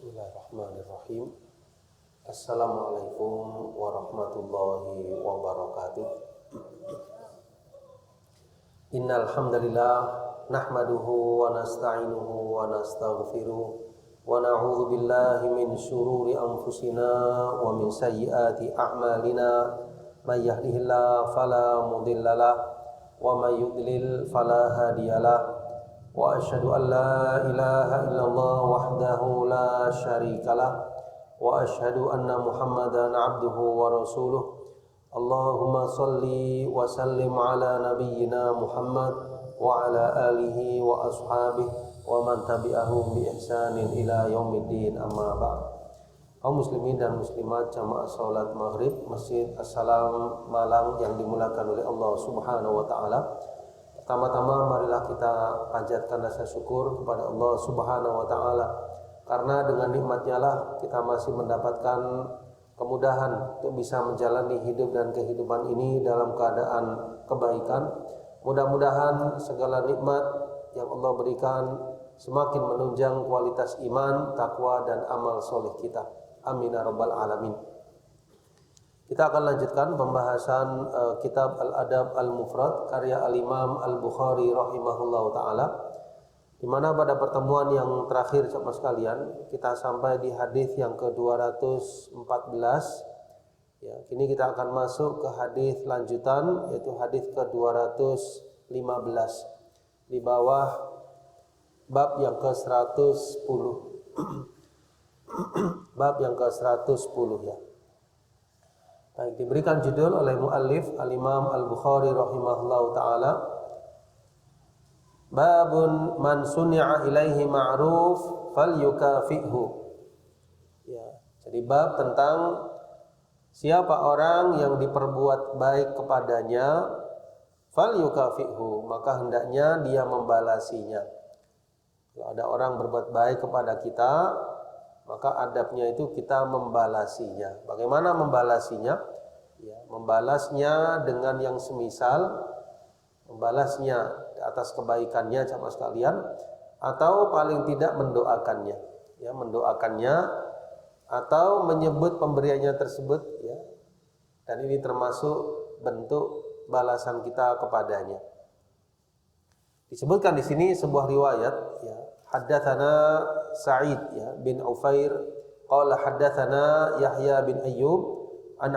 Bismillahirrahmanirrahim. Assalamualaikum warahmatullahi wabarakatuh. Innal hamdalillah nahmaduhu wa nasta'inuhu wa nastaghfiruh wa na'udzu billahi min shururi anfusina wa min sayyiati a'malina. May yahdihillahu fala mudhillalah wa may yudlil fala hadiyalah. Wa asyhadu an la ilaha illallah wahdahu la syarikalah wa asyhadu anna Muhammadan abduhu wa rasuluh. Allahumma salli wa sallim ala nabiyyina Muhammad wa ala alihi wa ashabihi wa man tabi'ahum bi ihsanin ila yaumiddin, amma ba'd. Kaum muslimin dan muslimat jamaah salat maghrib Masjid As-Salam Malang yang dimuliakan oleh Allah Subhanahu wa taala. Pertama-tama marilah kita panjatkan rasa syukur kepada Allah Subhanahu wa taala, karena dengan nikmatnya lah kita masih mendapatkan kemudahan untuk bisa menjalani hidup dan kehidupan ini dalam keadaan kebaikan. Mudah-mudahan segala nikmat yang Allah berikan semakin menunjang kualitas iman, takwa dan amal soleh kita. Amin ya rabbal alamin. Kita akan lanjutkan pembahasan kitab Al-Adab Al-Mufrad karya Al-Imam Al-Bukhari rahimahullahu ta'ala, di mana pada pertemuan yang terakhir sama sekalian kita sampai di hadis yang ke-214. Ya, kini kita akan masuk ke hadis lanjutan, yaitu hadis ke-215 di bawah bab yang ke-110. Bab yang ke-110 ya. Baik, diberikan judul oleh muallif Al-Imam Al-Bukhari rahimahullahu taala, Babun man suni'a ilaihi ma'ruf falyukafi'hu. Ya, jadi bab tentang siapa orang yang diperbuat baik kepadanya, falyukafi'hu, maka hendaknya dia membalasinya. Kalau ada orang berbuat baik kepada kita, maka adabnya itu kita membalasinya. Bagaimana membalasinya? Ya, membalasnya dengan yang semisal, membalasnya atas kebaikannya sama sekalian, atau paling tidak mendoakannya. Ya, mendoakannya atau menyebut pemberiannya tersebut. Ya, dan ini termasuk bentuk balasan kita kepadanya. Disebutkan di sini sebuah riwayat. Ya, haddatsana Sa'id ya bin Ufair qala haddatsana Yahya bin Ayyub an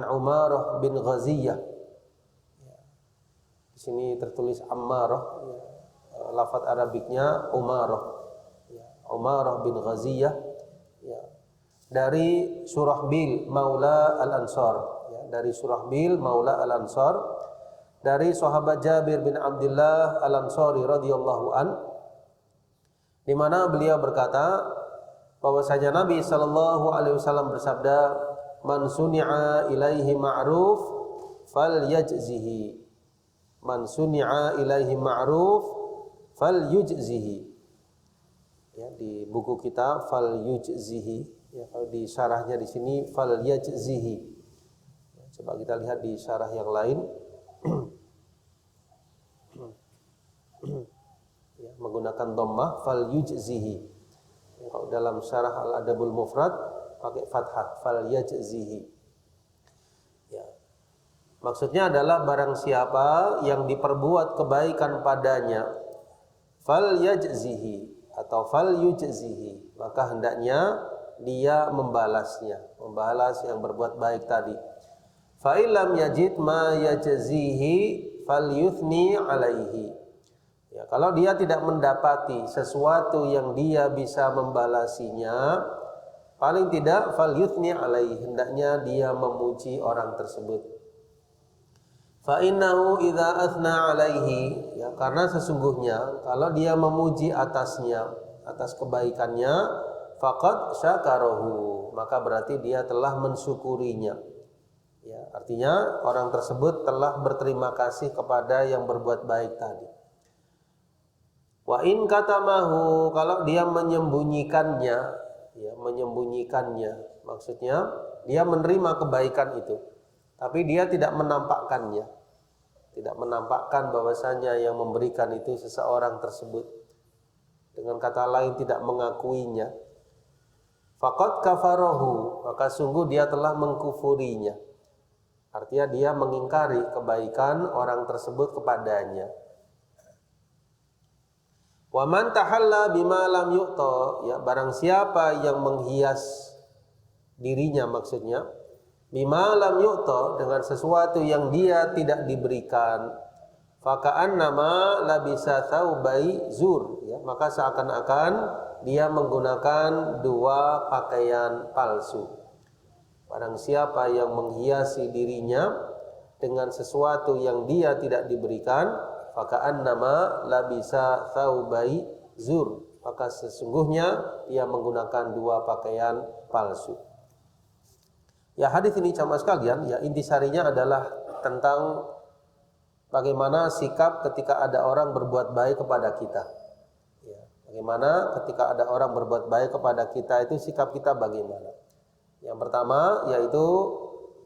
Umarah bin Ghaziyah. Ya. Di sini tertulis Ammarah, ya. Lafaz Arabiknya Umarah. Ya. Umarah bin Ghaziyah, ya. Dari Surahbil Maula Al-Ansar, ya. Dari Surahbil Maula Al-Ansar, dari sahabat Jabir bin Abdullah Al-Ansari radhiyallahu an, di mana beliau berkata bahwasanya Nabi sallallahu alaihi wasallam bersabda, man suni'a ilaihi ma'ruf falyajzihi. Man suni'a ilaihi ma'ruf falyujzihi. Ya, di buku kita falyujzihi, ya, kalau di syarahnya di sini falyajzihi. Ya, coba kita lihat di syarah yang lain. Ya, menggunakan dhammah fal yujzihi. Kalau dalam syarah Al-Adabul Mufrad pakai fathah fal yajzihi. Ya. Maksudnya adalah barang siapa yang diperbuat kebaikan padanya, fal yajzihi atau fal yujzihi, maka hendaknya dia membalasnya, membalas yang berbuat baik tadi. Fa illam yajid ma yajzihi falyuthni alaihi. Ya, kalau dia tidak mendapati sesuatu yang dia bisa membalasinya, paling tidak falyuthni alaihi, hendaknya dia memuji orang tersebut. Fa innahu idza athna alaihi, ya, karena sesungguhnya kalau dia memuji atasnya, atas kebaikannya, faqad syakarahu, maka berarti dia telah mensyukurinya. Ya, artinya orang tersebut telah berterima kasih kepada yang berbuat baik tadi. Wa in katamahu, kalau dia menyembunyikannya, ya, menyembunyikannya, maksudnya dia menerima kebaikan itu, tapi dia tidak menampakkannya, tidak menampakkan bahwasanya yang memberikan itu seseorang tersebut. dengan kata lain tidak mengakuinya, faqad kafarahu, maka sungguh dia telah mengkufurinya. Artinya dia mengingkari kebaikan orang tersebut kepadanya. Wa man tahalla bima lam yu'ta, ya barang siapa yang menghias dirinya, maksudnya bima lam yu'ta, dengan sesuatu yang dia tidak diberikan, faka'annama labisa thawbai zur, ya, maka seakan-akan dia menggunakan dua pakaian palsu. Barang siapa yang menghiasi dirinya dengan sesuatu yang dia tidak diberikan, faka'annama labisa thawbai zur, maka sesungguhnya dia menggunakan dua pakaian palsu. Ya, hadis ini jamaah sekalian, ya intisarinya adalah tentang bagaimana sikap ketika ada orang berbuat baik kepada kita. Ya, bagaimana ketika ada orang berbuat baik kepada kita itu sikap kita bagaimana? Yang pertama yaitu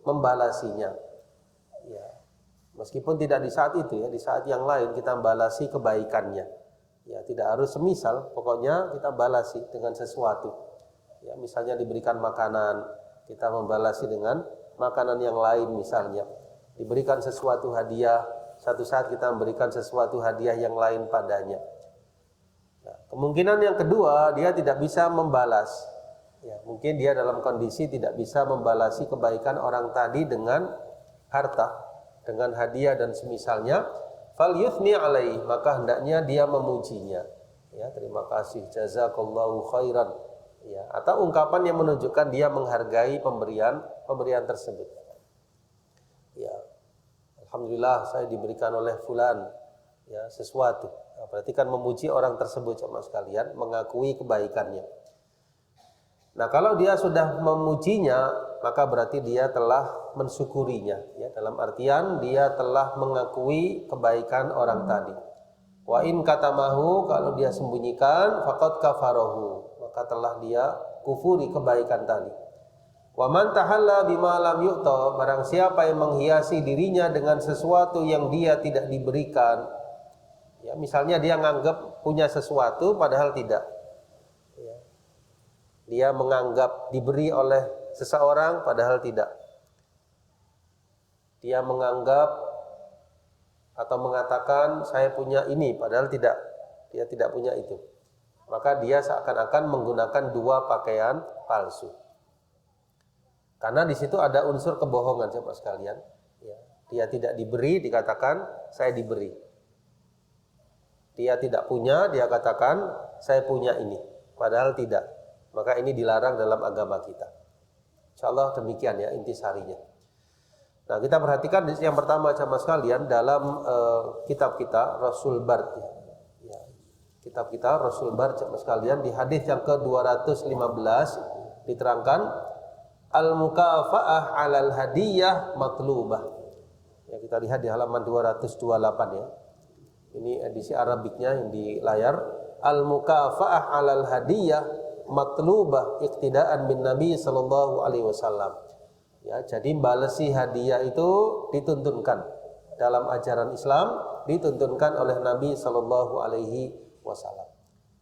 membalasinya. Ya, meskipun tidak di saat itu, ya di saat yang lain kita membalasi kebaikannya. Ya, tidak harus semisal, pokoknya kita balasi dengan sesuatu. Ya, misalnya diberikan makanan, kita membalasi dengan makanan yang lain misalnya. Diberikan sesuatu hadiah, satu saat kita memberikan sesuatu hadiah yang lain padanya. Nah, kemungkinan yang kedua, dia tidak bisa membalas. Ya, mungkin dia dalam kondisi tidak bisa membalasi kebaikan orang tadi dengan harta, dengan hadiah dan semisalnya. Fal yuthni alaih, maka hendaknya dia memujinya. Ya, terima kasih, jazakallahu khairan. Ya, atau ungkapan yang menunjukkan dia menghargai pemberian tersebut. Ya, alhamdulillah saya diberikan oleh fulan ya sesuatu. Nah, berarti kan memuji orang tersebut sama sekalian, mengakui kebaikannya. Nah, kalau dia sudah memujinya, maka berarti dia telah mensyukurinya, ya, dalam artian dia telah mengakui kebaikan orang tadi. Wa in katamahu, kalau dia sembunyikan, faqad kafarahu, maka telah dia kufuri kebaikan tadi. Wa man tahalla bima lam yu'ta, barang siapa yang menghiasi dirinya dengan sesuatu yang dia tidak diberikan. Ya, misalnya dia menganggap punya sesuatu padahal tidak. Ya. Dia menganggap diberi oleh seseorang padahal tidak. Dia menganggap atau mengatakan saya punya ini padahal tidak. Dia tidak punya itu. Maka dia seakan-akan menggunakan dua pakaian palsu. Karena di situ ada unsur kebohongan, sahabat sekalian. Ya, dia tidak diberi, dikatakan saya diberi. Dia tidak punya, dia katakan saya punya ini, padahal tidak. Maka ini dilarang dalam agama kita. Insyaallah demikian ya intisarinya. Nah, kita perhatikan yang pertama sama sekalian dalam kitab kita Rasul Bard. Ya, kitab kita Rasul Bard sama sekalian di hadis yang ke-215 diterangkan al-mukafa'ah 'alal hadiyah matlubah. Ya, kita lihat di halaman 228 ya. Ini edisi Arabiknya yang di layar. Al-mukafa'ah 'alal hadiyah matlubah iqtidaan bin Nabi sallallahu alaihi wasallam. Ya, jadi balesi hadiah itu dituntunkan dalam ajaran Islam, dituntunkan oleh Nabi sallallahu alaihi wasallam.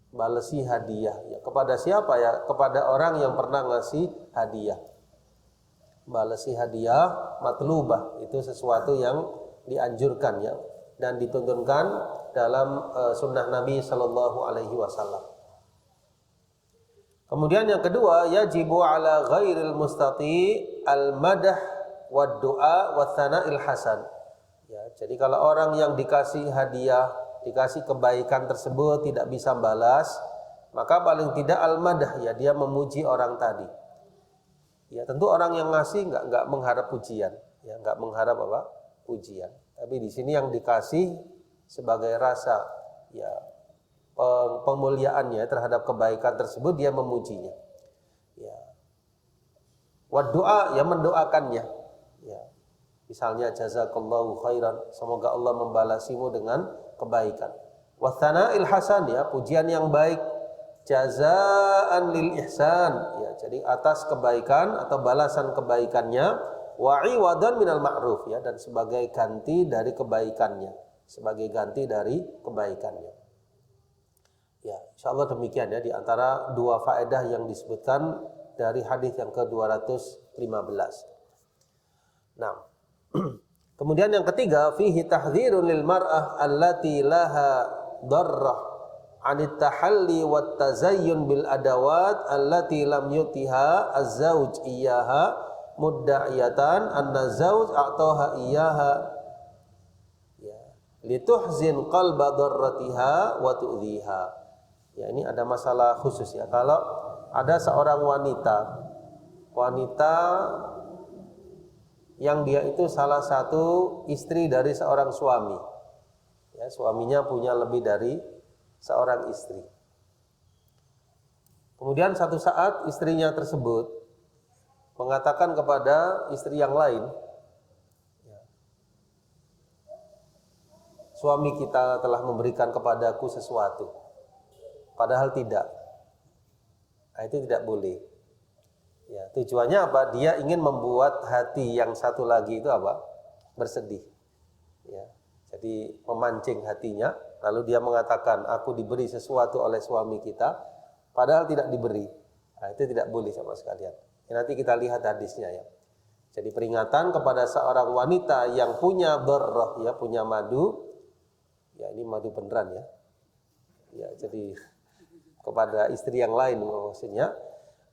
Balesi hadiah ya kepada siapa ya? Kepada orang yang pernah ngasih hadiah. Balesi hadiah matlubah itu sesuatu yang dianjurkan ya dan dituntunkan dalam sunnah Nabi sallallahu alaihi wasallam. Kemudian yang kedua, yajibu ala ghairil mustati al-madah wad du'a wa tsana'il hasan. Ya, jadi kalau orang yang dikasih hadiah, dikasih kebaikan tersebut tidak bisa balas, maka paling tidak al-madah ya dia memuji orang tadi. Ya, tentu orang yang ngasih enggak mengharap pujian, ya enggak mengharap apa? Pujian. Tapi di sini yang dikasih sebagai rasa ya pemuliaannya terhadap kebaikan tersebut dia memujinya. Ya. Wa doa yang mendoakannya. Ya. Misalnya jazakallahu khairan, semoga Allah membalasimu dengan kebaikan. Wa tsana'il hasan ya, pujian yang baik, jazaan lil ihsan ya, jadi atas kebaikan atau balasan kebaikannya, wa iwadan minal ma'ruf ya, dan sebagai ganti dari kebaikannya, sebagai ganti dari kebaikannya. Ya, Insyaallah demikian ya, di antara dua faedah yang disebutkan dari hadis yang ke-215. Nah, kemudian yang ketiga, fihi tahdhirun lil mar'ah allati laha darrah 'anit tahalli wat tazayyun bil adawat allati lam yutiha az-zauj iyyaha mudda'iyatan anna zauj a'taha iyyaha ya lituhzin qalba darratiha wa tu'dhiha. Ya, ini ada masalah khusus ya. Kalau ada seorang wanita yang dia itu salah satu istri dari seorang suami. Ya, suaminya punya lebih dari seorang istri. Kemudian satu saat istrinya tersebut mengatakan kepada istri yang lain, ya, suami kita telah memberikan kepadaku sesuatu, padahal tidak. Nah, itu tidak boleh. Ya, tujuannya apa? Dia ingin membuat hati yang satu lagi itu apa? Bersedih. Ya, jadi memancing hatinya, lalu dia mengatakan, aku diberi sesuatu oleh suami kita, padahal tidak diberi. Nah, itu tidak boleh sama sekalian. Ya, nanti kita lihat hadisnya ya. Jadi peringatan kepada seorang wanita yang punya darrah, ya, punya madu. Ya, ini madu beneran ya. Ya, jadi kepada istri yang lain maksudnya,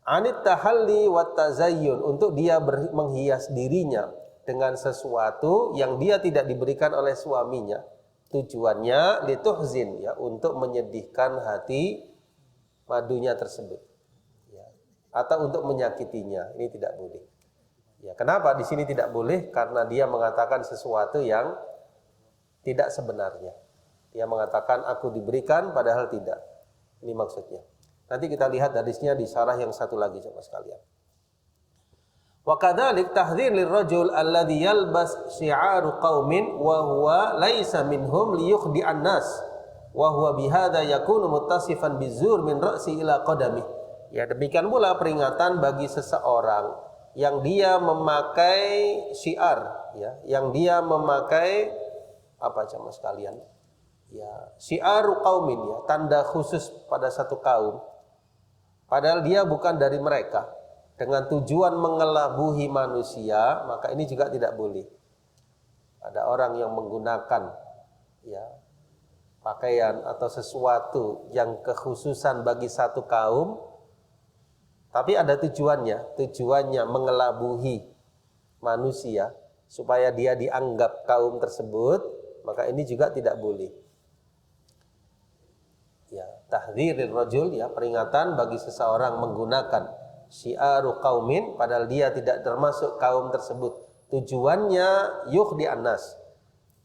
anit tahalli wat tazayyun, untuk dia menghias dirinya dengan sesuatu yang dia tidak diberikan oleh suaminya. Tujuannya lituhzin, ya, untuk menyedihkan hati madunya tersebut. Ya. Atau untuk menyakitinya. Ini tidak boleh. Ya, kenapa di sini tidak boleh? Karena dia mengatakan sesuatu yang tidak sebenarnya. Dia mengatakan aku diberikan padahal tidak. Ini maksudnya. Nanti kita lihat hadisnya di syarah yang satu lagi sama sekalian. Wa kadzalik tahdhir lirrajul alladhi yalbas syi'aru qaumin wa huwa laisa minhum liyukhdi'an nas wa huwa bihadza yakunu muttasifan bizur min ra'si ila qadamih. Ya, demikian pula peringatan bagi seseorang yang dia memakai syiar, ya, yang dia memakai apa sama sekalian? Ya, syiaru qaumin, ya, tanda khusus pada satu kaum. Padahal dia bukan dari mereka, dengan tujuan mengelabuhi manusia, maka ini juga tidak boleh. Ada orang yang menggunakan, ya, pakaian atau sesuatu yang kekhususan bagi satu kaum, tapi ada tujuannya mengelabuhi manusia supaya dia dianggap kaum tersebut, maka ini juga tidak boleh. Ya, tahdhiril rajul, ya, peringatan bagi seseorang menggunakan syiaru qaumin padahal dia tidak termasuk kaum tersebut. Tujuannya yukhdi annas.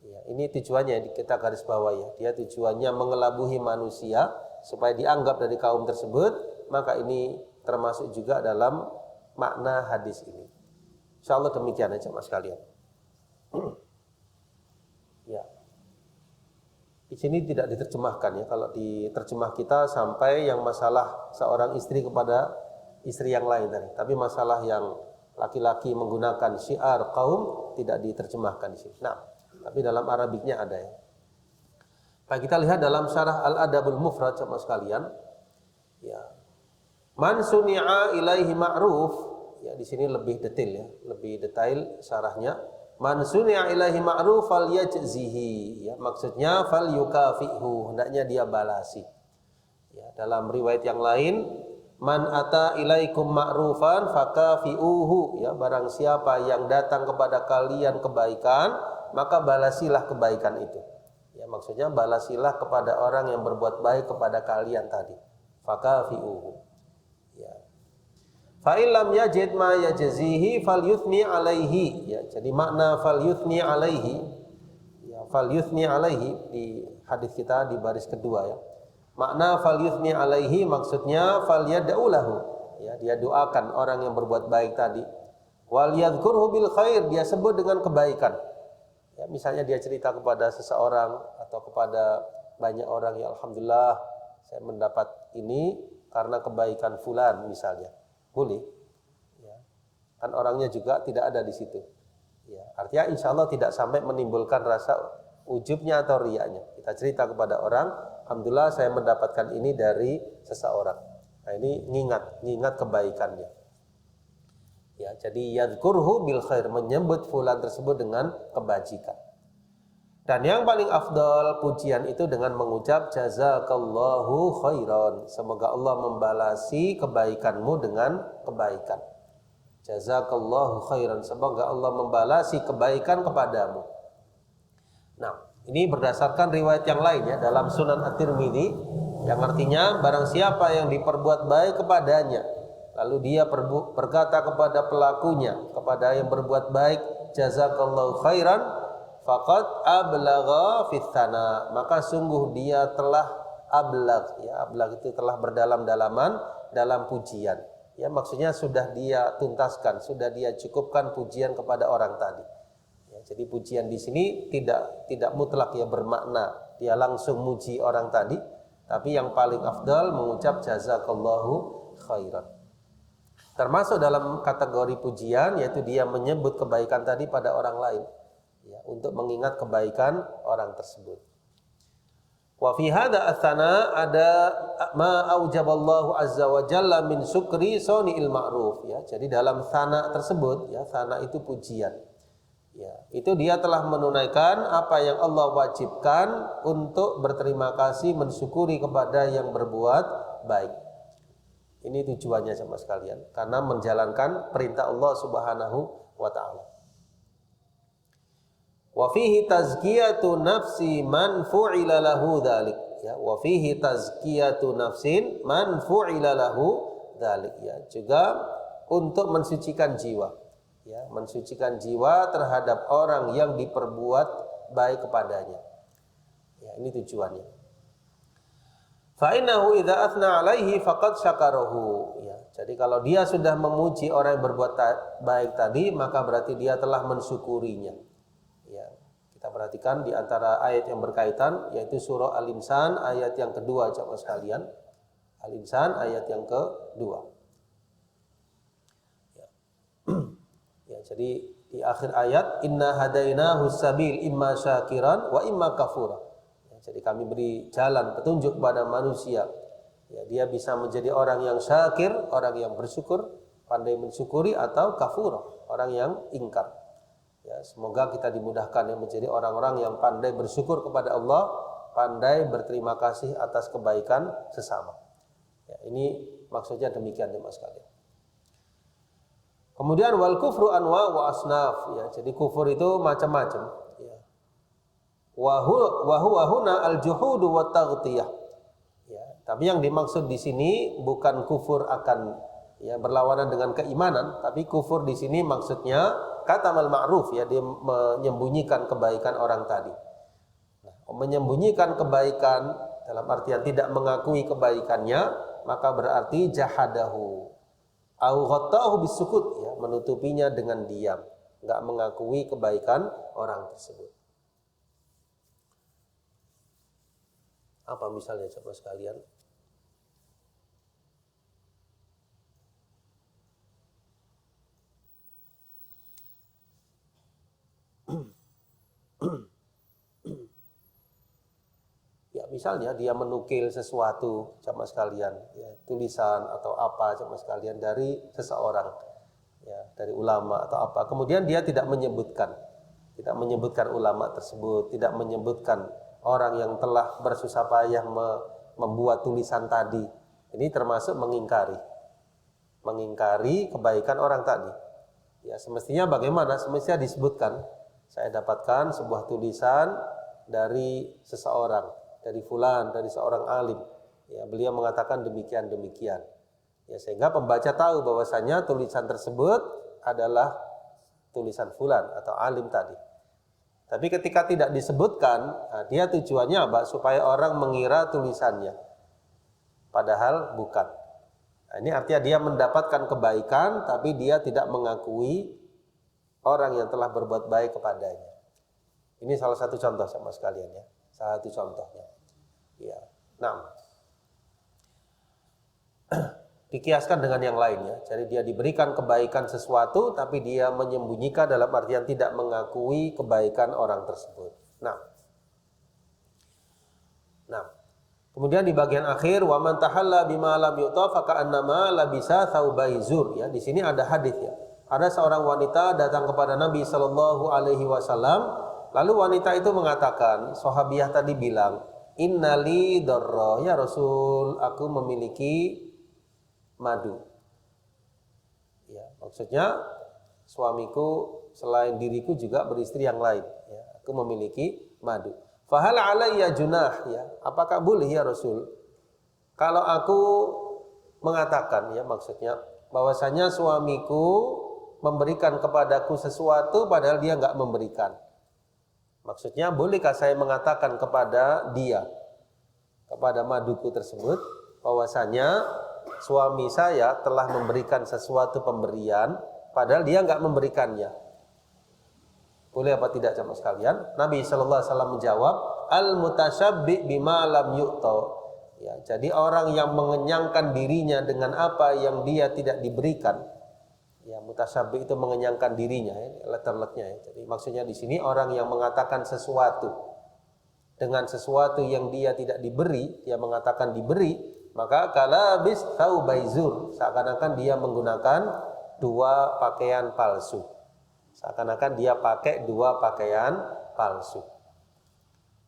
Ya, ini tujuannya kita garis bawah ya. Dia tujuannya mengelabuhi manusia supaya dianggap dari kaum tersebut, maka ini termasuk juga dalam makna hadis ini. Insyaallah demikian aja Mas kalian. Ya. Di sini tidak diterjemahkan ya. Kalau diterjemah kita sampai yang masalah seorang istri kepada istri yang lain tadi. Tapi masalah yang laki-laki menggunakan syiar kaum tidak diterjemahkan di sini. Nah, tapi dalam Arabiknya ada ya. Baik, kita lihat dalam syarah Al-Adabul Mufrad sama sekalian. Ya. Man suni'a ilaihi ma'ruf, ya, di sini lebih detail ya, lebih detail syarahnya. Man suni'a ilaihi ma'ruf fal yajzihi, ya, maksudnya fal yukafihu, hendaknya dia balasi. Ya, dalam riwayat yang lain, man ata ilaikum ma'rufan fakafiuhu, ya, barang siapa yang datang kepada kalian kebaikan, maka balasilah kebaikan itu. Ya, maksudnya balasilah kepada orang yang berbuat baik kepada kalian tadi. Fakafiuhu. Ya. Fa illam yajid ma yajzihi falyuthni alaihi. Ya, jadi makna falyuthni alaihi, ya, falyuthni alaihi di hadis kita di baris kedua ya. Makna falyuthni alaihi maksudnya falyad'u lahu. Ya, dia doakan orang yang berbuat baik tadi. Wal yadhkurhu bil khair, dia sebut dengan kebaikan. Ya, misalnya dia cerita kepada seseorang atau kepada banyak orang, ya alhamdulillah saya mendapat ini karena kebaikan fulan misalnya. Boleh, ya. Kan orangnya juga tidak ada di situ. Ya, artinya insya Allah tidak sampai menimbulkan rasa ujubnya atau riyanya. Kita cerita kepada orang, alhamdulillah saya mendapatkan ini dari seseorang. Nah, ini ngingat kebaikannya. Ya, jadi yadhkurhu bil khair, menyebut fulan tersebut dengan kebajikan. Dan yang paling afdal pujian itu dengan mengucap jazakallahu khairan. Semoga Allah membalasi kebaikanmu dengan kebaikan. Jazakallahu khairan. Semoga Allah membalasi kebaikan kepadamu. Nah, ini berdasarkan riwayat yang lain ya dalam Sunan At-Tirmidzi yang artinya barang siapa yang diperbuat baik kepadanya lalu dia berkata kepada pelakunya, kepada yang berbuat baik, jazakallahu khairan, faqad ablagha fis sana, maka sungguh dia telah ablag, ya ablag itu telah berdalam-dalaman dalam pujian. Ya maksudnya sudah dia tuntaskan, sudah dia cukupkan pujian kepada orang tadi. Ya, jadi pujian di sini tidak mutlak ya bermakna dia langsung muji orang tadi, tapi yang paling afdal mengucap jazakallahu khairan. Termasuk dalam kategori pujian yaitu dia menyebut kebaikan tadi pada orang lain. Ya, untuk mengingat kebaikan orang tersebut. Wa fi hadza atsana ada ma aujaballahu azza wa jalla min syukri sani'il ma'ruf ya. Jadi dalam tsana tersebut ya, tsana itu pujian. Ya, itu dia telah menunaikan apa yang Allah wajibkan untuk berterima kasih mensyukuri kepada yang berbuat baik. Ini tujuannya sama sekalian karena menjalankan perintah Allah Subhanahu wa taala. Wa fihi tazkiyatu nafsi man fu'ila lahu dzalik ya, wa fihi tazkiyatu nafsin man fu'ila lahu dzalik ya, juga untuk mensucikan jiwa ya, mensucikan jiwa terhadap orang yang diperbuat baik kepadanya. Ya, ini tujuannya. Fa innahu idza athna 'alaihi faqad syakarahu ya. Jadi kalau dia sudah memuji orang yang berbuat baik tadi, maka berarti dia telah mensyukurinya. Ya, kita perhatikan di antara ayat yang berkaitan yaitu surah Al-Insan ayat yang kedua jemaah sekalian. Al-Insan ayat yang kedua. Ya. Ya, jadi di akhir ayat inna hadainahu sabil imma syakiran wa imma kafura. Ya, jadi kami beri jalan petunjuk kepada manusia. Ya, dia bisa menjadi orang yang syakir, orang yang bersyukur, pandai mensyukuri, atau kafur, orang yang ingkar. Ya, semoga kita dimudahkan yang menjadi orang-orang yang pandai bersyukur kepada Allah, pandai berterima kasih atas kebaikan sesama. Ya, ini maksudnya demikian teman sekalian. Kemudian wal kufru anwa wa asnaf. Ya, jadi kufur itu macam-macam. Ya. Wa huwa huna al juhudu wa taghtiyah. Ya, tapi yang dimaksud di sini bukan kufur akan ya berlawanan dengan keimanan, tapi kufur di sini maksudnya katamal ma'ruf ya, dia menyembunyikan kebaikan orang tadi. Nah, menyembunyikan kebaikan dalam artian tidak mengakui kebaikannya, maka berarti jahadahu au ghattahu bisukut ya, menutupinya dengan diam, enggak mengakui kebaikan orang tersebut. Apa misalnya coba sekalian? Ya misalnya dia menukil sesuatu sama sekalian, ya, tulisan atau apa sama sekalian dari seseorang, ya, dari ulama atau apa. Kemudian dia tidak menyebutkan ulama tersebut, tidak menyebutkan orang yang telah bersusah payah membuat tulisan tadi. Ini termasuk mengingkari kebaikan orang tadi. Ya, semestinya bagaimana? Semestinya disebutkan, saya dapatkan sebuah tulisan dari seseorang, dari fulan, dari seorang alim. Ya, beliau mengatakan demikian. Ya, sehingga pembaca tahu bahwasanya tulisan tersebut adalah tulisan fulan atau alim tadi. Tapi ketika tidak disebutkan, nah dia tujuannya apa? Supaya orang mengira tulisannya. Padahal bukan. Nah, ini artinya dia mendapatkan kebaikan, tapi dia tidak mengakui orang yang telah berbuat baik kepadanya. Ini salah satu contoh sama sekalian ya. Salah satu contohnya. Ya. Nah, dikiaskan dengan yang lainnya. Jadi dia diberikan kebaikan sesuatu, tapi dia menyembunyikan dalam artian tidak mengakui kebaikan orang tersebut. Nah, Kemudian di bagian akhir wa man tahalla bima lam yuta fa ka'annama labisa thaubai zur ya. Di sini ada hadis ya. Ada seorang wanita datang kepada Nabi sallallahu alaihi wasallam, lalu wanita itu mengatakan, sahabiah tadi bilang, "Innali darra ya Rasul, aku memiliki madu." Ya, maksudnya suamiku selain diriku juga beristri yang lain ya. Aku memiliki madu. Fahal alayya junah ya, apakah boleh ya Rasul kalau aku mengatakan ya, maksudnya bahwasanya suamiku memberikan kepadaku sesuatu padahal dia enggak memberikan. Maksudnya bolehkah saya mengatakan kepada dia, kepada maduku tersebut, bahwasanya suami saya telah memberikan sesuatu pemberian padahal dia enggak memberikannya. Boleh apa tidak jamaah sekalian? Nabi sallallahu alaihi wasallam menjawab, al-mutasyabbi bima lam yu'ta. Ya, jadi orang yang mengenyangkan dirinya dengan apa yang dia tidak diberikan. Ya, mutasyabbi itu mengenyangkan dirinya ya, letter-letternya ya. Jadi maksudnya di sini orang yang mengatakan sesuatu dengan sesuatu yang dia tidak diberi, dia mengatakan diberi, maka kalabis thaubaizur, seakan-akan dia menggunakan dua pakaian palsu. Seakan-akan dia pakai dua pakaian palsu.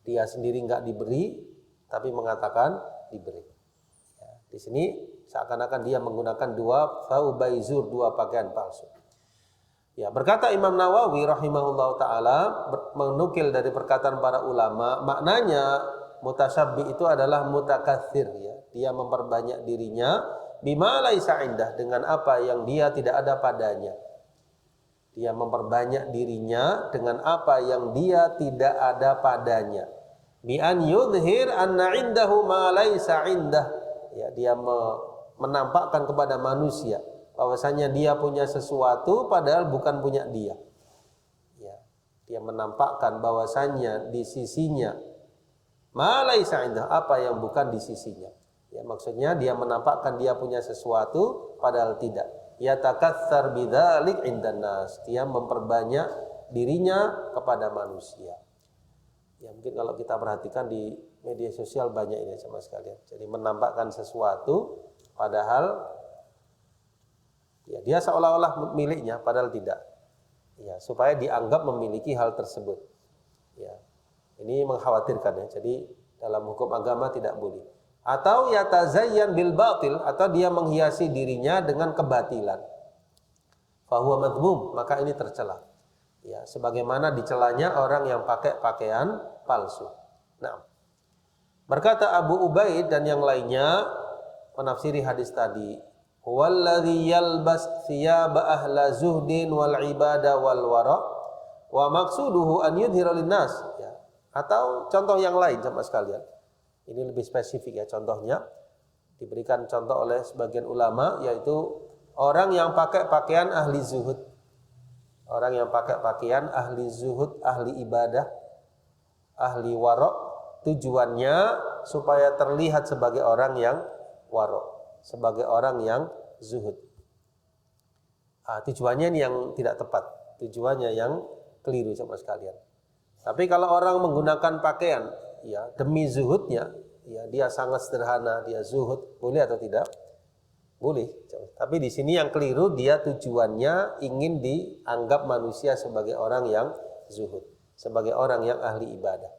Dia sendiri enggak diberi, tapi mengatakan diberi. Ya, di sini seakan-akan dia menggunakan dua thaubaizur, dua pakaian palsu. Ya, berkata Imam Nawawi rahimahullahu taala menukil dari perkataan para ulama, maknanya mutasyabbi itu adalah mutakatsir ya. Dia memperbanyak dirinya bima laisa indah, dengan apa yang dia tidak ada padanya. Dia memperbanyak dirinya dengan apa yang dia tidak ada padanya. Bi an yudhhir anna indahu ma laisa indah. Ya, dia menampakkan kepada manusia bahwasanya dia punya sesuatu padahal bukan punya dia. Ya, dia menampakkan bahwasanya di sisinya ma laisa indah, apa yang bukan di sisinya. Ya, maksudnya dia menampakkan dia punya sesuatu padahal tidak. Yatakatsar bidzalik indan nas, dia memperbanyak dirinya kepada manusia. Ya, mungkin kalau kita perhatikan di media sosial banyak ini sama sekalian. Jadi menampakkan sesuatu padahal ya dia seolah-olah miliknya padahal tidak. Ya, supaya dianggap memiliki hal tersebut. Ya. Ini mengkhawatirkan ya. Jadi dalam hukum agama tidak boleh. Atau yatazayyan bil batil, atau dia menghiasi dirinya dengan kebatilan. Fahuwa madhmum, maka ini tercela. Ya, sebagaimana dicelanya orang yang pakai pakaian palsu. Nah, berkata Abu Ubaid dan yang lainnya menafsiri hadis tadi, huwallazi yalbas thiyaba ahla zuhdin wal ibada wal wara wa maqsuduhu an yudhira linnas. Ya. Atau contoh yang lain sama sekalian. Ini lebih spesifik ya, contohnya diberikan contoh oleh sebagian ulama, yaitu orang yang pakai pakaian ahli zuhud. Orang yang pakai pakaian ahli zuhud, ahli ibadah, ahli warok, tujuannya supaya terlihat sebagai orang yang warok, sebagai orang yang zuhud. Tujuannya ini yang tidak tepat, tujuannya yang keliru sama sekalian. Tapi kalau orang menggunakan pakaian ya demi zuhudnya, ya dia sangat sederhana, dia zuhud, boleh atau tidak? Boleh. Tapi di sini yang keliru, dia tujuannya ingin dianggap manusia sebagai orang yang zuhud, sebagai orang yang ahli ibadah.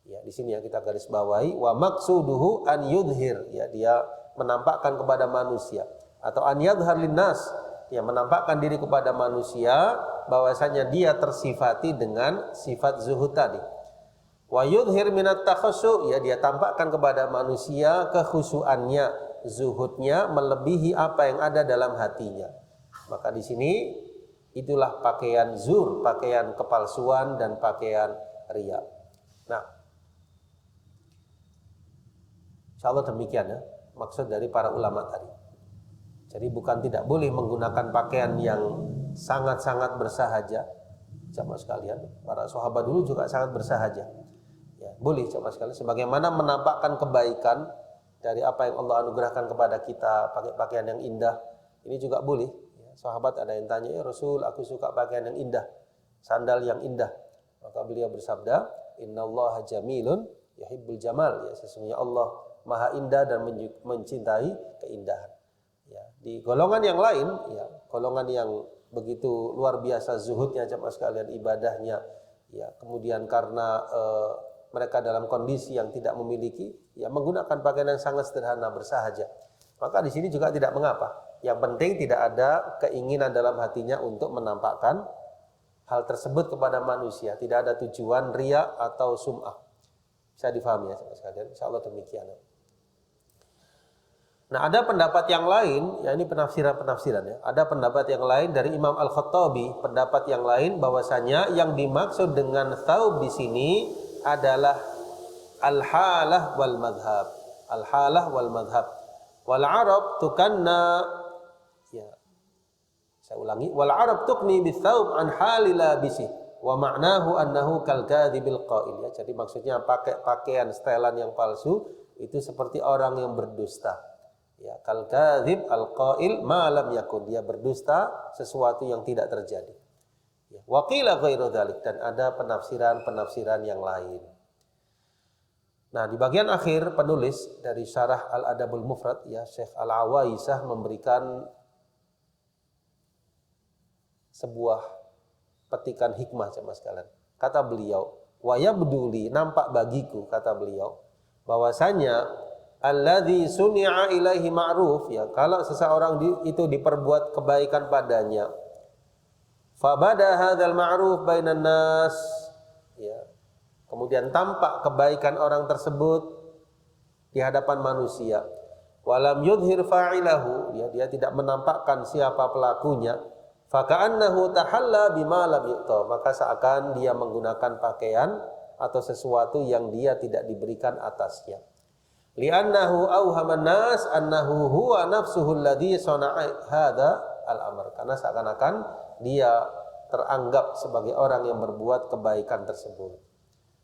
Ya, di sini yang kita garis bawahi, wa maqsuduhu an yudhir, ya dia menampakkan kepada manusia, atau an yadhhar linnas, ya menampakkan diri kepada manusia bahwasanya dia tersifati dengan sifat zuhud tadi. Wa yudhir minat takhassu, ya dia tampakkan kepada manusia kekhusyuannya, zuhudnya melebihi apa yang ada dalam hatinya. Maka di sini itulah pakaian zur, pakaian kepalsuan dan pakaian riya. Nah, insyaallah demikian ya maksud dari para ulama tadi. Jadi bukan tidak boleh menggunakan pakaian yang sangat-sangat bersahaja, jamaah sekalian. Para sahabat dulu juga sangat bersahaja. Ya, boleh jamaah sekalian, sebagaimana menampakkan kebaikan dari apa yang Allah anugerahkan kepada kita, pakai pakaian yang indah, ini juga boleh. Ya, sahabat ada yang tanya, ya Rasul, aku suka pakaian yang indah, sandal yang indah. Maka beliau bersabda, innallaha jamilun yuhibbul jamal, ya sesungguhnya Allah maha indah dan mencintai keindahan. Ya, di golongan yang lain, ya, golongan yang begitu luar biasa zuhudnya jamaah sekalian, ibadahnya, ya, kemudian karena mereka dalam kondisi yang tidak memiliki, ya, menggunakan pakaian yang sangat sederhana bersahaja. Maka di sini juga tidak mengapa. Yang penting tidak ada keinginan dalam hatinya untuk menampakkan hal tersebut kepada manusia. Tidak ada tujuan riya atau sum'ah. Bisa difahami ya jamaah sekalian. Insyaallah demikian. Nah, ada pendapat yang lain, ya ini penafsiran ya. Ada pendapat yang lain dari Imam Al-Khattabi, pendapat yang lain bahwasanya yang dimaksud dengan tsaub di sini adalah al-halah wal madhab. Al-halah wal madhab. Wal Arab tukanna, ya. Saya ulangi, wal Arab tukni bis tsaub an halil labisi wa ma'nahu annahu kal kadzibil qail, ya. Jadi maksudnya pakai pakaian setelan yang palsu itu seperti orang yang berdusta. Ya, kal kadzib al qail ma lam yakun, dia berdusta sesuatu yang tidak terjadi. Ya, wa qila ghairu dzalik, dan ada penafsiran yang lain. Nah, di bagian akhir penulis dari Syarah Al-Adabul Mufrad, ya, Syekh Al-Awaisah memberikan sebuah petikan hikmah jemaah sekalian. Kata beliau, wa yabduli, nampak bagiku, kata beliau, bahwasanya alladzi suni'a ilaihi ma'ruf, ya, kalau seseorang itu diperbuat kebaikan padanya, fabada hadzal ma'ruf bainan nas, ya, kemudian tampak kebaikan orang tersebut di hadapan manusia, walam yudhir fa'ilahu, ya, dia tidak menampakkan siapa pelakunya, faka'annahu tahalla bima lam yu'ta, maka seakan dia menggunakan pakaian atau sesuatu yang dia tidak diberikan atasnya. Li'annahu awhaman nas annahu huwa nafsuhu alladhi sana'a hadza al-amr, karena seakan-akan dia teranggap sebagai orang yang berbuat kebaikan tersebut.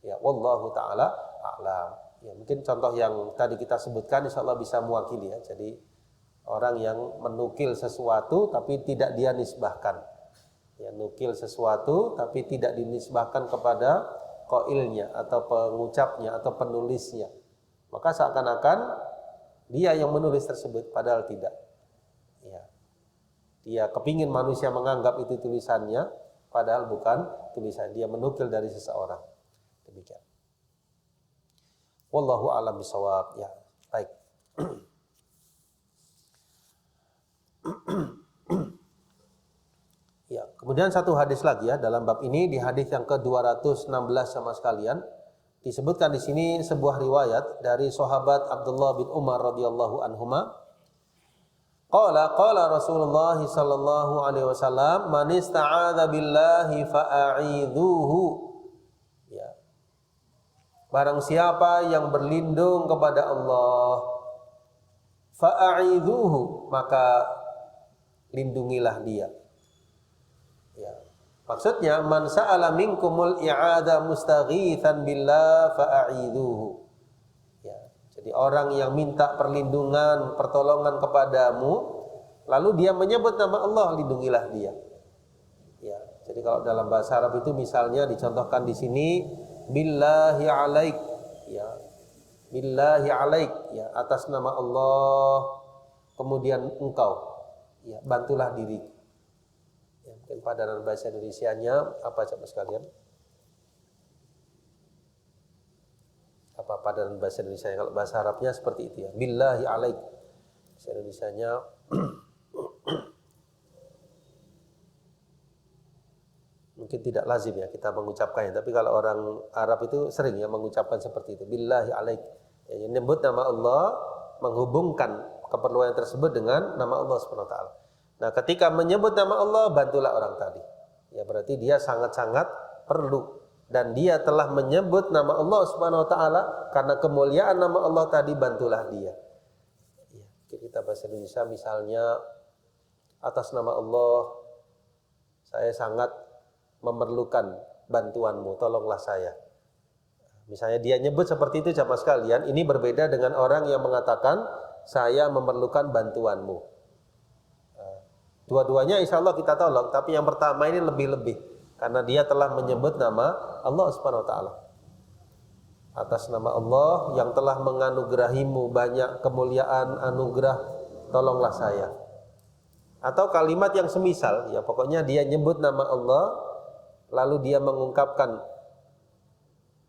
Ya, wallahu taala a'lam. Ya, mungkin contoh yang tadi kita sebutkan insyaallah bisa mewakili, ya. Jadi orang yang menukil sesuatu tapi tidak dia nisbahkan. Ya, nukil sesuatu tapi tidak dinisbahkan kepada qailnya atau pengucapnya atau penulisnya. Maka seakan-akan dia yang menulis tersebut, padahal tidak. Ya. Dia kepingin manusia menganggap itu tulisannya, padahal bukan tulisan. Dia menukil dari seseorang. Demikian. Wallahu a'lam bishawab. Ya, baik. Ya, kemudian satu hadis lagi, ya, dalam bab ini, di hadis yang ke-216 sama sekalian. Disebutkan di sini sebuah riwayat dari sahabat Abdullah bin Umar radhiyallahu anhuma. Qala Rasulullah sallallahu alaihi wasallam, man ista'adza billahi fa'idzuhu. Ya. Barang siapa yang berlindung kepada Allah, fa'idzuhu, maka lindungilah dia. Ya. Maksudnya, man sa'ala minkumul i'adha mustaghithan billah fa'idzuhu. Ya, jadi orang yang minta perlindungan, pertolongan kepadamu, lalu dia menyebut nama Allah, lindungilah dia. Ya, jadi kalau dalam bahasa Arab itu misalnya dicontohkan di sini billahi alaik, ya. Billahi alaik, ya, atas nama Allah, kemudian engkau, ya, bantulah diriku. Mungkin padanan bahasa Indonesianya apa coba sekalian? Apa padanan bahasa Indonesia? Kalau bahasa Arabnya seperti itu, ya. Billahi alaik. Bahasa Indonesianya mungkin tidak lazim, ya, kita mengucapkannya. Tapi kalau orang Arab itu sering, ya, mengucapkan seperti itu. Billahi alaik. Ya, menyebut nama Allah, menghubungkan keperluan tersebut dengan nama Allah Subhanahu wa taala. Nah, ketika menyebut nama Allah, bantulah orang tadi. Ya, berarti dia sangat-sangat perlu, dan dia telah menyebut nama Allah Subhanahu wa taala, karena kemuliaan nama Allah tadi, bantulah dia. Ya, kita bahasa Indonesia misalnya, atas nama Allah saya sangat memerlukan bantuanmu, tolonglah saya. Misalnya dia nyebut seperti itu jamaah sekalian, ini berbeda dengan orang yang mengatakan saya memerlukan bantuanmu. Dua-duanya insya Allah kita tolong, tapi yang pertama ini lebih-lebih, karena dia telah menyebut nama Allah Subhanahu wa taala. atas nama Allah yang telah menganugerahimu banyak kemuliaan anugerah, tolonglah saya. Atau kalimat yang semisal, ya pokoknya dia nyebut nama Allah, lalu dia mengungkapkan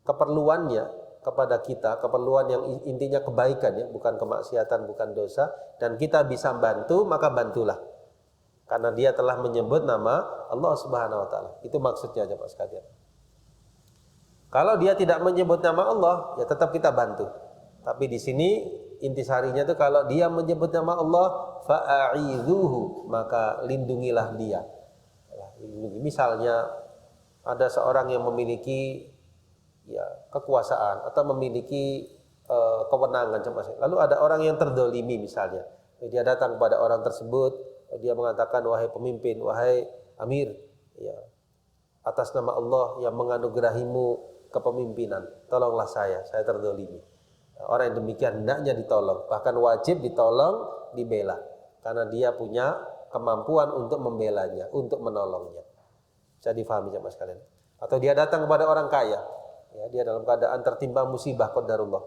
keperluannya kepada kita, keperluan yang intinya kebaikan, ya, bukan kemaksiatan, bukan dosa, dan kita bisa bantu, maka bantulah. Karena dia telah menyebut nama Allah Subhanahu wa taala. Itu maksudnya aja Pak sekalian. Kalau dia tidak menyebut nama Allah, ya tetap kita bantu. Tapi di sini intisarinya itu kalau dia menyebut nama Allah, fa'a'idhuhu, maka lindungilah dia. Misalnya ada seorang yang memiliki ya kekuasaan atau memiliki kewenangan, lalu ada orang yang terdolimi misalnya, dia datang kepada orang tersebut, dia mengatakan, wahai pemimpin, wahai amir, ya, atas nama Allah yang menganugerahimu kepemimpinan, tolonglah saya terdolimi. Orang yang demikian hendaknya ditolong, bahkan wajib ditolong, dibela, karena dia punya kemampuan untuk membelanya, untuk menolongnya. Bisa difahami jemaah sekalian. Atau dia datang kepada orang kaya, ya, dia dalam keadaan tertimpa musibah qadarullah.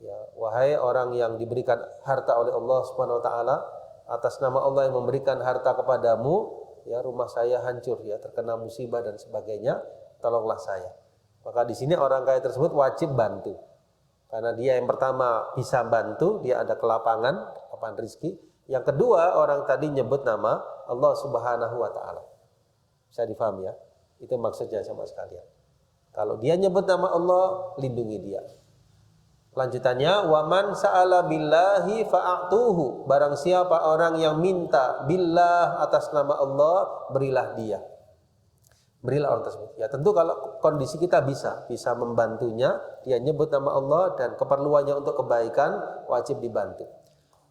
Ya, wahai orang yang diberikan harta oleh Allah Subhanahu wa taala, atas nama Allah yang memberikan harta kepadamu, ya, rumah saya hancur, ya, terkena musibah dan sebagainya, tolonglah saya. Maka di sini orang kaya tersebut wajib bantu. Karena dia yang pertama bisa bantu, dia ada kelapangan rezeki. Yang kedua, orang tadi nyebut nama Allah Subhanahu wa taala. Bisa difahami ya? Itu maksudnya sama sekalian. Kalau dia nyebut nama Allah, lindungi dia. Lanjutannya, waman sa'ala billahi fa'atuhu. Barang siapa orang yang minta billah atas nama Allah, berilah dia. Berilah orang tersebut. Ya tentu kalau kondisi kita bisa membantunya, dia nyebut nama Allah dan keperluannya untuk kebaikan, wajib dibantu.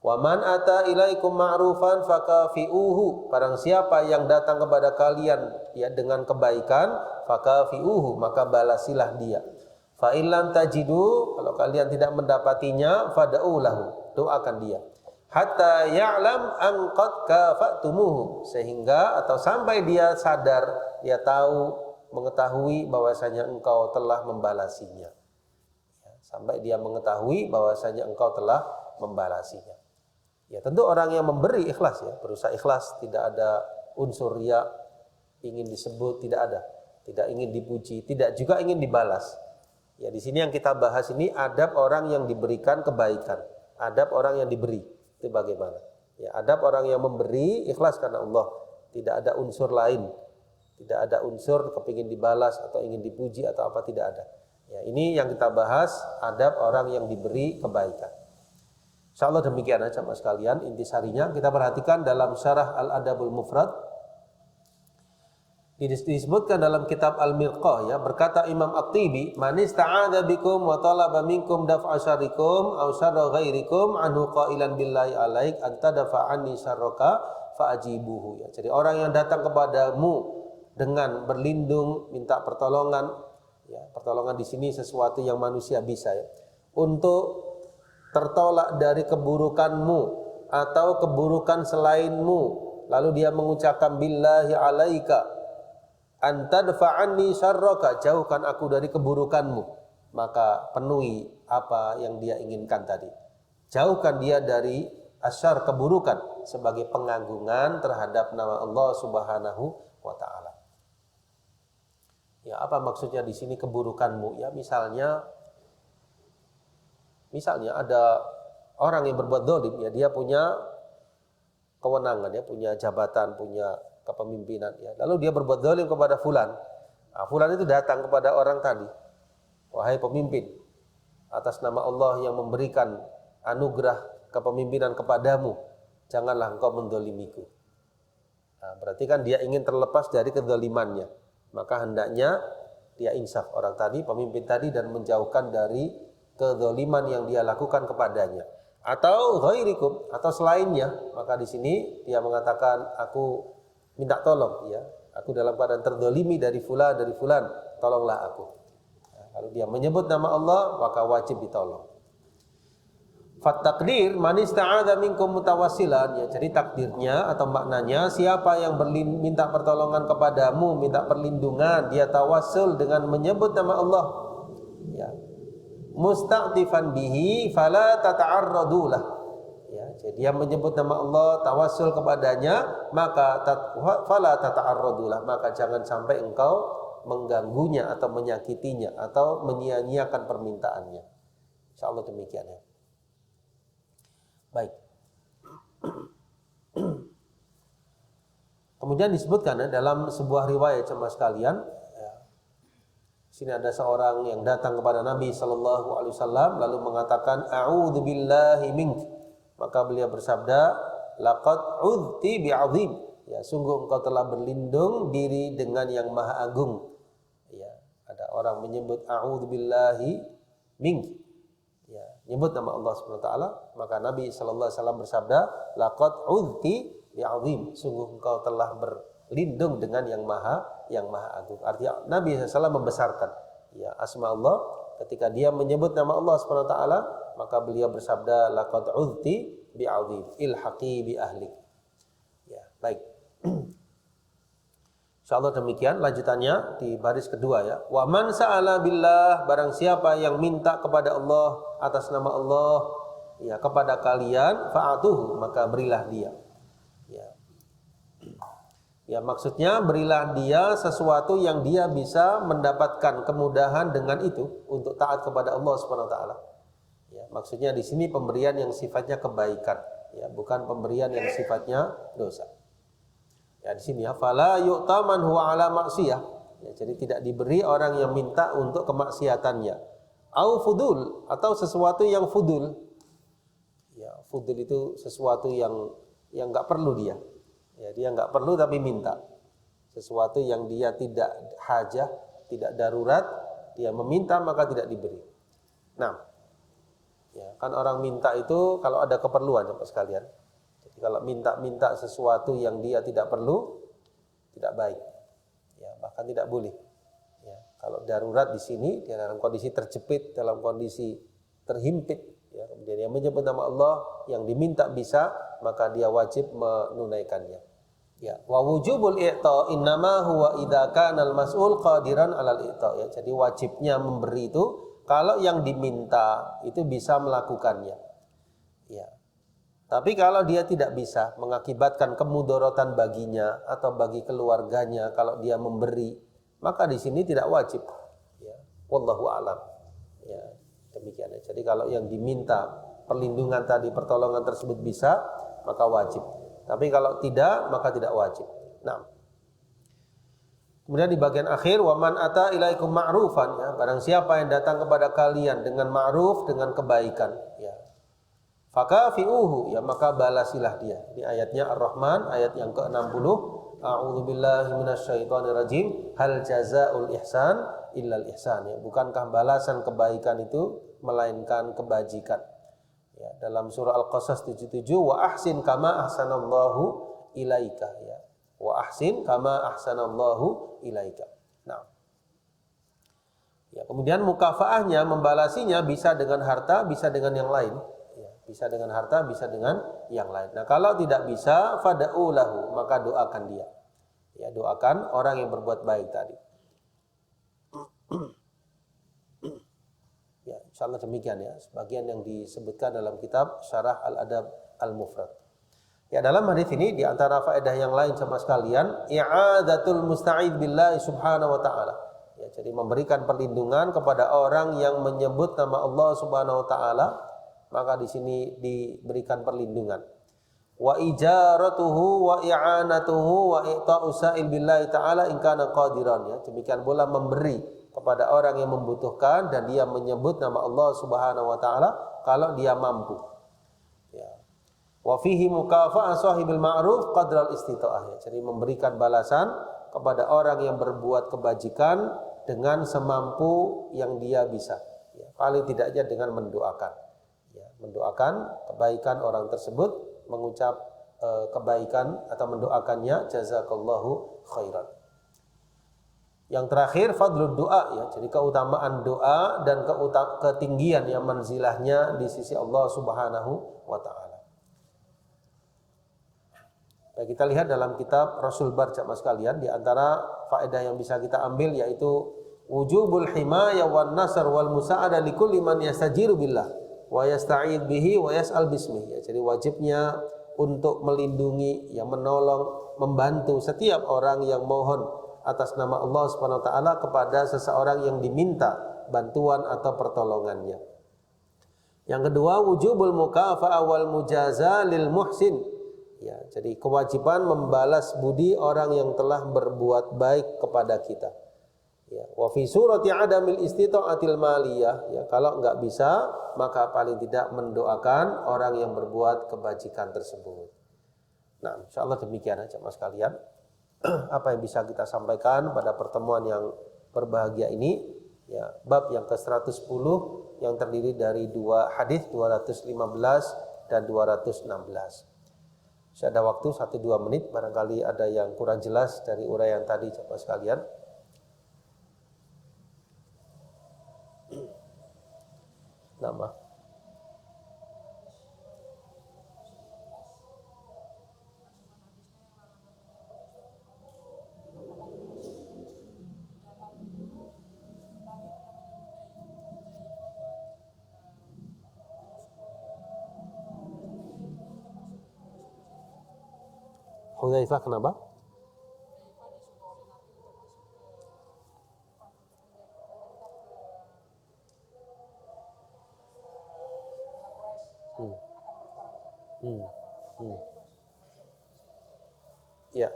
Waman ata ilaikum ma'rufan fakafi'uhu. Barang siapa yang datang kepada kalian ya dengan kebaikan, fakafi'uhu, maka balasilah dia. Fa illam tajidu, kalau kalian tidak mendapatinya, fad'u lahu, doakan dia. Hatta ya'lam an qad kafatumuhu, sehingga atau sampai dia sadar, dia tahu, mengetahui bahwasanya engkau telah membalasinya. Ya, sampai dia mengetahui bahwasanya engkau telah membalasinya. Ya tentu orang yang memberi ikhlas, ya, berusaha ikhlas, tidak ada unsur riya, ingin disebut, tidak ada, tidak ingin dipuji, tidak juga ingin dibalas. Ya di sini yang kita bahas ini adab orang yang diberikan kebaikan, adab orang yang diberi. Itu bagaimana? Ya, adab orang yang memberi ikhlas karena Allah, tidak ada unsur lain, tidak ada unsur kepingin dibalas atau ingin dipuji atau apa, tidak ada. Ya, ini yang kita bahas, adab orang yang diberi kebaikan. Insyaallah demikian aja Mas sekalian intisarinya. Kita perhatikan dalam syarah Al-Adabul Mufrad, disebutkan dalam kitab Al-Mirqah, ya, berkata Imam At-Tibi, man ista'adza bikum wa talaba minkum daf'a syarrikum aw syarra ghairikum anhu qailan billahi alaik anta dafa'anni syarraka fa'ajibuhu. Ya, jadi orang yang datang kepadamu dengan berlindung, minta pertolongan, ya, pertolongan di sini sesuatu yang manusia bisa, ya, untuk tertolak dari keburukanmu atau keburukan selainmu, lalu dia mengucapkan billahi alaika antadfa'anni syarraka, jauhkan aku dari keburukanmu, maka penuhi apa yang dia inginkan tadi. Jauhkan dia dari asyar, keburukan, sebagai pengagungan terhadap nama Allah Subhanahu wa taala. Ya, apa maksudnya di sini keburukanmu? Ya, misalnya ada orang yang berbuat zalim, ya, dia punya kewenangan, ya, punya jabatan, punya kepemimpinan, ya. Lalu dia berbuat zalim kepada fulan. Nah, fulan itu datang kepada orang tadi, wahai pemimpin, atas nama Allah yang memberikan anugerah kepemimpinan kepadamu, janganlah engkau mendolimiku. Nah, berarti kan dia ingin terlepas dari kezalimannya, maka hendaknya dia insaf orang tadi, pemimpin tadi, dan menjauhkan dari kezaliman yang dia lakukan kepadanya. Atau ghairikum, atau selainnya, maka di sini dia mengatakan, aku minta tolong, ya, aku dalam keadaan terdolimi dari fulan, tolonglah aku. Nah, kalau dia menyebut nama Allah, maka wajib ditolong. Fattaqdir man ista'adza minkum mutawassilan, ya, jadi takdirnya atau maknanya, siapa yang minta pertolongan kepadamu, minta perlindungan, dia tawassul dengan menyebut nama Allah, ya, musta'tifan bihi fala tata'arradu lah. Ya, jadi dia menyebut nama Allah, tawassul kepadanya, maka fala tata'arradu lah, maka jangan sampai engkau mengganggunya atau menyakitinya atau menyia-nyiakan permintaannya. Insyaallah demikian ya. Baik. Kemudian disebutkan dalam sebuah riwayat jemaah sekalian, sini ada seorang yang datang kepada Nabi sallallahu alaihi wasallam lalu mengatakan a'udzu billahi mink. Maka beliau bersabda, laqad udti bi'azim. Ya, sungguh engkau telah berlindung diri dengan yang maha agung. Ya, ada orang menyebut a'udzu billahi mink. Ya, nyebut nama Allah Subhanahu wa taala, maka Nabi sallallahu alaihi wasallam bersabda, laqad udti bi'azim. Sungguh engkau telah berlindung dengan yang maha agung. Artinya Nabi SAW membesarkan ya asma Allah. Ketika dia menyebut nama Allah Subhanahu wa taala, maka beliau bersabda laqad udti bi'azim ilhaqi bi ahlik. Ya, baik. Insyaallah demikian lanjutannya di baris kedua ya. Wa man sa'ala billah, barang siapa yang minta kepada Allah atas nama Allah ya kepada kalian, fa'atuhu, maka berilah dia. Ya, maksudnya berilah dia sesuatu yang dia bisa mendapatkan kemudahan dengan itu untuk taat kepada Allah Subhanahu wa taala. Ya, maksudnya di sini pemberian yang sifatnya kebaikan, ya, bukan pemberian yang sifatnya dosa. Ya, di sini ya fala yu'taman huwa ala maksiyah. Ya, jadi tidak diberi orang yang minta untuk kemaksiatannya. Au fudul, atau sesuatu yang fudul. Ya, fudul itu sesuatu yang enggak perlu dia. Ya, dia enggak perlu tapi minta. Sesuatu yang dia tidak hajah, tidak darurat, dia meminta maka tidak diberi. Nah, ya, kan orang minta itu kalau ada keperluan Bapak sekalian. Jadi kalau minta sesuatu yang dia tidak perlu, tidak baik. Ya, bahkan tidak boleh. Ya, kalau darurat di sini, dia dalam kondisi terjepit, dalam kondisi terhimpit, ya, kemudian dia menyebut nama Allah, yang diminta bisa, maka dia wajib menunaikannya. Ya, wa wujubul i'ta innama huwa idza kana al-mas'ul qadiran 'alal i'ta. Ya, jadi wajibnya memberi itu kalau yang diminta itu bisa melakukannya. Ya. Tapi kalau dia tidak bisa, mengakibatkan kemudaratan baginya atau bagi keluarganya kalau dia memberi, maka di sini tidak wajib. Ya. Wallahu a'lam. Ya, demikian. Jadi kalau yang diminta perlindungan tadi, pertolongan tersebut bisa, maka wajib. Tapi kalau tidak, maka tidak wajib. Nah, kemudian di bagian akhir, waman ata ilaikum ma'rufan, ya, barang siapa yang datang kepada kalian dengan ma'ruf, dengan kebaikan, ya, fakafi'uhu, ya, maka balasilah dia. Ini ayatnya Ar-Rahman, ayat yang ke-60. A'udzubillahi minasyaitonirrajim. Hal jazaa'ul ihsan illal ihsan, ya. Bukankah balasan kebaikan itu melainkan kebajikan? Ya, dalam surah Al-Qasas 77, wa ahsin kama ahsanallahu ilaika, ya. Wa ahsin kama ahsanallahu ilaika. Nah. Ya, kemudian mukafaahnya, membalasinya bisa dengan harta, bisa dengan yang lain. Ya, bisa dengan harta, bisa dengan yang lain. Nah, kalau tidak bisa, fada'u lahu, maka doakan dia. Ya, doakan orang yang berbuat baik tadi. Ya, insyaallah demikian ya, sebagian yang disebutkan dalam kitab Syarah Al-Adab Al-Mufrad. Ya, dalam hadis ini di antara faedah yang lain sama sekalian, i'adatul musta'id billahi subhanahu wa ta'ala. Ya, jadi memberikan perlindungan kepada orang yang menyebut nama Allah Subhanahu wa taala, maka di sini diberikan perlindungan. Wa ijaratuhu wa i'anatuhu wa i'ta'u sa'il billahi ta'ala in kana qadiran, ya. Demikian pula memberi kepada orang yang membutuhkan dan dia menyebut nama Allah Subhanahu wa taala kalau dia mampu. Ya. Wa fihi mukafa'ah sahibil ma'ruf qadral istita'ah, ya. Jadi memberikan balasan kepada orang yang berbuat kebajikan dengan semampu yang dia bisa. Ya. Paling tidaknya dengan mendoakan. Ya. Mendoakan kebaikan orang tersebut, mengucap kebaikan atau mendoakannya, jazakallahu khairan. Yang terakhir fadlud doa, ya, jadi keutamaan doa dan ketinggian yang manzilahnya di sisi Allah Subhanahu wa taala. Nah, kita lihat dalam kitab Rasul Bar jamaah sekalian, di antara faedah yang bisa kita ambil yaitu wujubul himayah wan nasr wal musa'adah likulli man yastajiru billah wa yasta'id bihi wa yas'al bismihi. Jadi wajibnya untuk melindungi, yang menolong, membantu setiap orang yang mohon atas nama Allah Subhanahu wa taala kepada seseorang yang diminta bantuan atau pertolongannya. Yang kedua, wujubul mukafa'ah wal mujaza lil muhsin. Ya, jadi kewajiban membalas budi orang yang telah berbuat baik kepada kita. Ya, wa fi surati adamil istita'atil maliyah, ya, kalau enggak bisa maka paling tidak mendoakan orang yang berbuat kebajikan tersebut. Nah, insyaallah demikian aja Mas kalian apa yang bisa kita sampaikan pada pertemuan yang berbahagia ini, ya, bab yang ke-110 yang terdiri dari 2 hadis 215 dan 216. Masih ada waktu 1-2 menit, barangkali ada yang kurang jelas dari uraian tadi Bapak sekalian. Nama. Hudzaifah kenapa? Ya,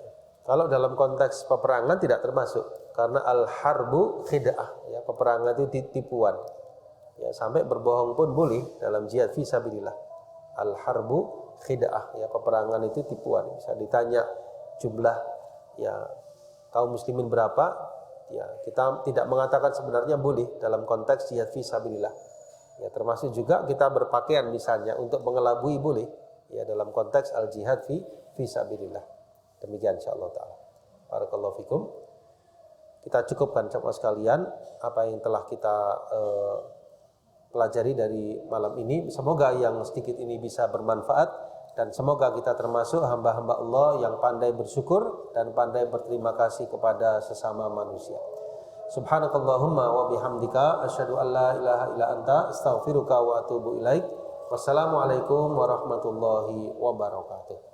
kalau dalam konteks peperangan tidak termasuk, karena al-harbu khid'ah, ya, peperangan itu tipuan. Ya, sampai berbohong pun boleh dalam jihad fi sabilillah. Al-harbu khid'ah, ya, peperangan itu tipuan. Bisa ditanya jumlah, ya, kaum muslimin berapa, ya, kita tidak mengatakan sebenarnya boleh dalam konteks jihad fi sabilillah. Ya, termasuk juga kita berpakaian misalnya untuk mengelabui boleh, ya, dalam konteks al-jihad fi sabilillah. Demikian insyaallah taala. Barakallahu fikum. Kita cukupkan jemaah sekalian apa yang telah kita pelajari dari malam ini. Semoga yang sedikit ini bisa bermanfaat dan semoga kita termasuk hamba-hamba Allah yang pandai bersyukur dan pandai berterima kasih kepada sesama manusia. Subhanakallahumma wa bihamdika asyhadu an la ilaha illa anta astaghfiruka wa atubu ilaik. Wassalamualaikum warahmatullahi wabarakatuh.